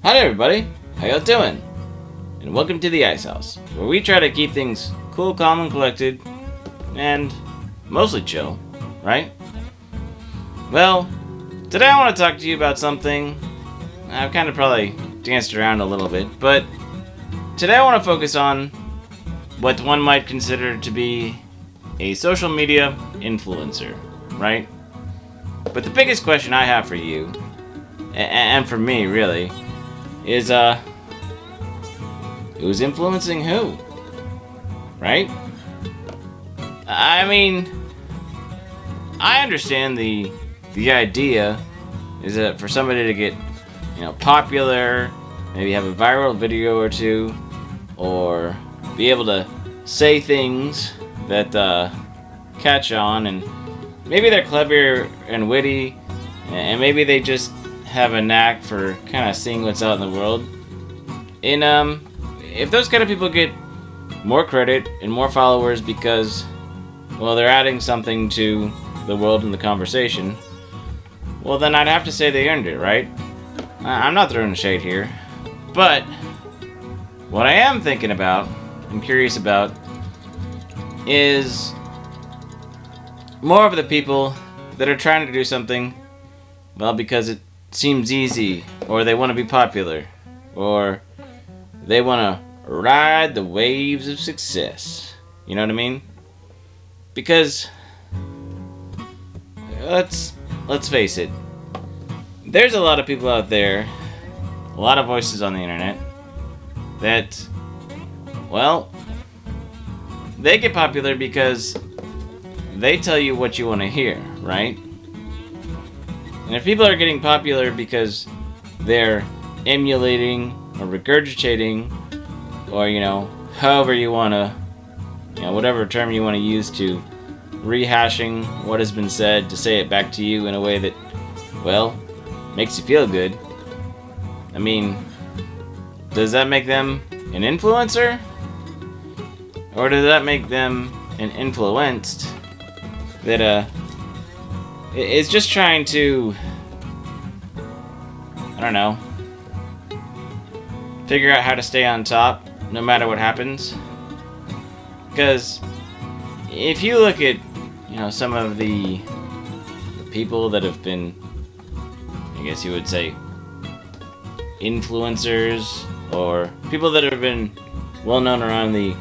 Howdy everybody, how y'all doing? And welcome to the Ice House, where we try to keep things cool, calm, and collected, and mostly chill, right? Well, today I want to talk to you about something I've kind of probably danced around a little bit, but today I want to focus on what one might consider to be a social media influencer, right? But the biggest question I have for you, and for me really, is who's influencing who? Right? I mean, I understand the idea is that for somebody to get, popular, maybe have a viral video or two, or be able to say things that catch on, and maybe they're clever and witty, and maybe they just have a knack for kind of seeing what's out in the world. And if those kind of people get more credit and more followers because, well, they're adding something to the world and the conversation, well, then I'd have to say they earned it, right? I'm not throwing shade here, but what I am thinking about and curious about is more of the people that are trying to do something, well, because it seems easy, or they want to be popular, or they want to ride the waves of success. You know what I mean? Because let's face it, there's a lot of people out there, a lot of voices on the internet that, well, they get popular because they tell you what you want to hear, right? And if people are getting popular because they're emulating or regurgitating, or, however you want to, whatever term you want to use to rehashing what has been said to say it back to you in a way that, well, makes you feel good. I mean, does that make them an influencer? Or does that make them an influenced that, is just trying to, I don't know, figure out how to stay on top no matter what happens? Because if you look at, some of the people that have been, I guess you would say, influencers, or people that have been well known around the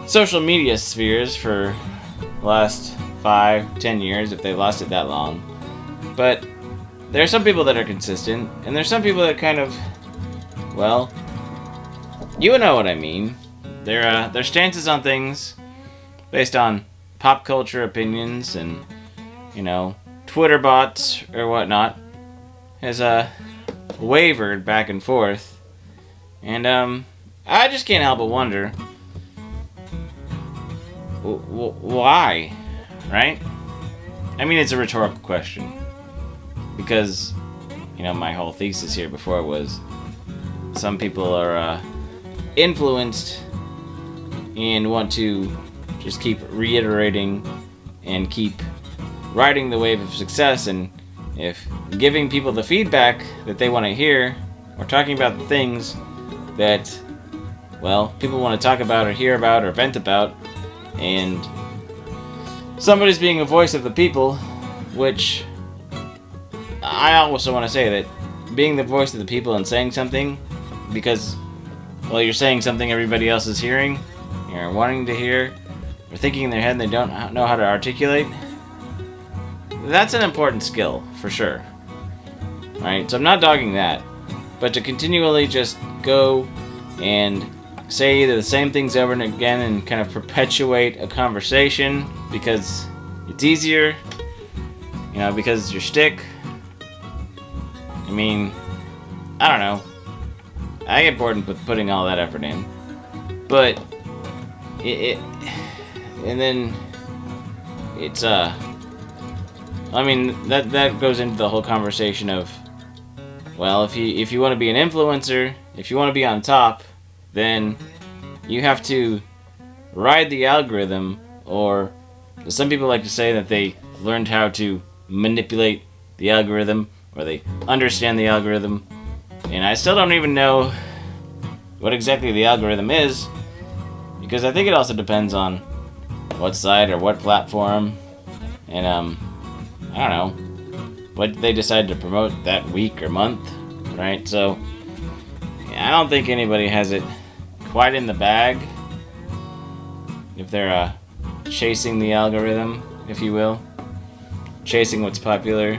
social media spheres for the last 5-10 years, if they lost it that long. But there are some people that are consistent, and there's some people that kind of, well, you know what I mean. Their stances on things based on pop culture opinions and, Twitter bots or whatnot has wavered back and forth. And I just can't help but wonder why, right? I mean, it's a rhetorical question because, my whole thesis here before was some people are influenced and want to just keep reiterating and keep riding the wave of success, and if giving people the feedback that they want to hear, or talking about the things that, well, people want to talk about or hear about or vent about, and somebody's being a voice of the people, which I also want to say that being the voice of the people and saying something because, well, you're saying something everybody else is hearing, you're wanting to hear, or thinking in their head and they don't know how to articulate, that's an important skill, for sure. Right? So I'm not dogging that, but to continually just go and say either the same things over and again and kind of perpetuate a conversation because it's easier, because it's your shtick. I mean, I don't know. I get bored with putting all that effort in. But and then it's I mean, that goes into the whole conversation of, well, if you want to be an influencer, if you want to be on top, then you have to ride the algorithm, or some people like to say that they learned how to manipulate the algorithm, or they understand the algorithm. And I still don't even know what exactly the algorithm is, because I think it also depends on what site or what platform, and I don't know, what they decide to promote that week or month, right? So, yeah, I don't think anybody has it quite in the bag, if they're chasing the algorithm, if you will. Chasing what's popular.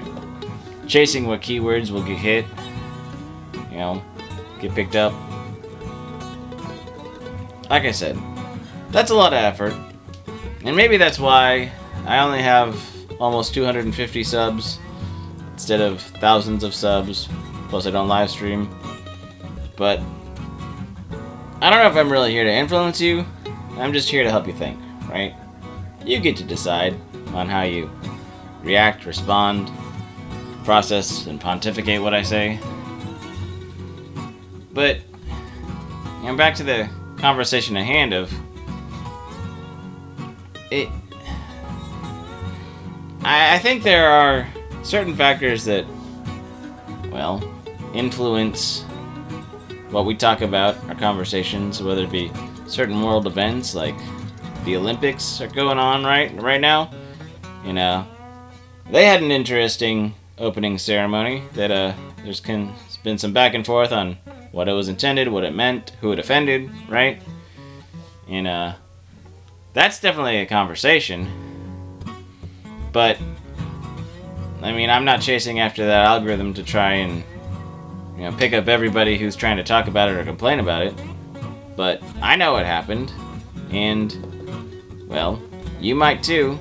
Chasing what keywords will get hit. You know, get picked up. Like I said, that's a lot of effort. And maybe that's why I only have almost 250 subs instead of thousands of subs. Plus I don't live stream. But I don't know if I'm really here to influence you. I'm just here to help you think, right? You get to decide on how you react, respond, process, and pontificate what I say. But, you know, back to the conversation at hand of it. I think there are certain factors that, well, influence what we talk about, our conversations, whether it be certain world events like the Olympics are going on right now. You know, they had an interesting opening ceremony that there's been some back and forth on what it was intended, what it meant, who it offended, right? And that's definitely a conversation. But I mean, I'm not chasing after that algorithm to try and, you know, pick up everybody who's trying to talk about it or complain about it. But I know what happened, and, well, you might too,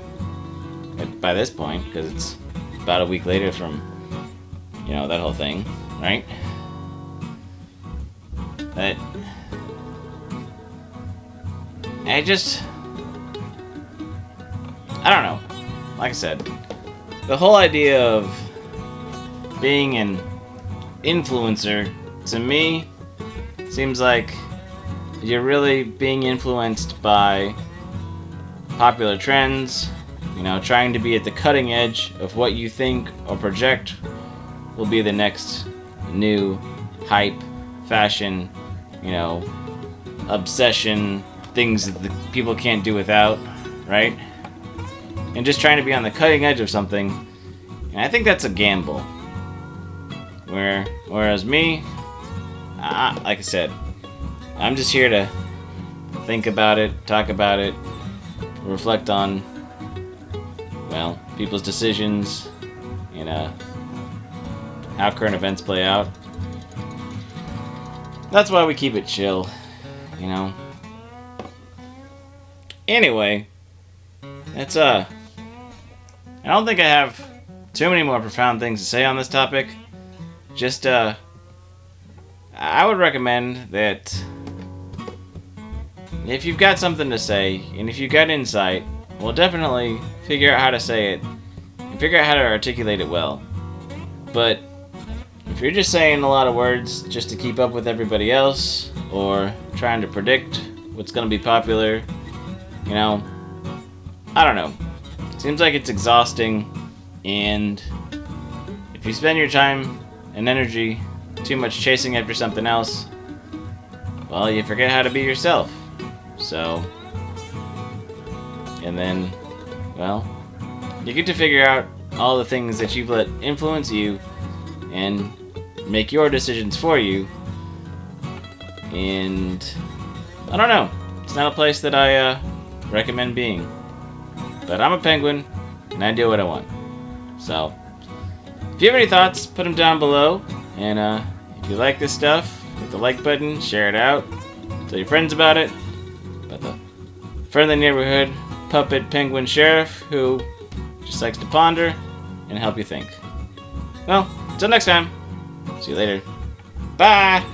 by this point, because it's about a week later from, you know, that whole thing, right? But I don't know. Like I said, the whole idea of being an influencer, to me, seems like you're really being influenced by popular trends, you know, trying to be at the cutting edge of what you think or project will be the next new hype, fashion, you know, obsession, things that the people can't do without, right? And just trying to be on the cutting edge of something. And I think that's a gamble. Whereas me, like I said, I'm just here to think about it, talk about it, reflect on, well, people's decisions, and how current events play out. That's why we keep it chill, you know. Anyway, that's I don't think I have too many more profound things to say on this topic. Just I would recommend that if you've got something to say, and if you've got insight, well, definitely figure out how to say it, and figure out how to articulate it well. But if you're just saying a lot of words just to keep up with everybody else, or trying to predict what's going to be popular, you know, I don't know. Seems like it's exhausting, and if you spend your time and energy too much chasing after something else, well, you forget how to be yourself. So, and then, well, you get to figure out all the things that you've let influence you and make your decisions for you. And I don't know, it's not a place that I recommend being. But I'm a penguin, and I do what I want. So, if you have any thoughts, put them down below. And if you like this stuff, hit the like button, share it out, tell your friends about it. About the friendly neighborhood puppet penguin sheriff who just likes to ponder and help you think. Well, until next time, see you later. Bye!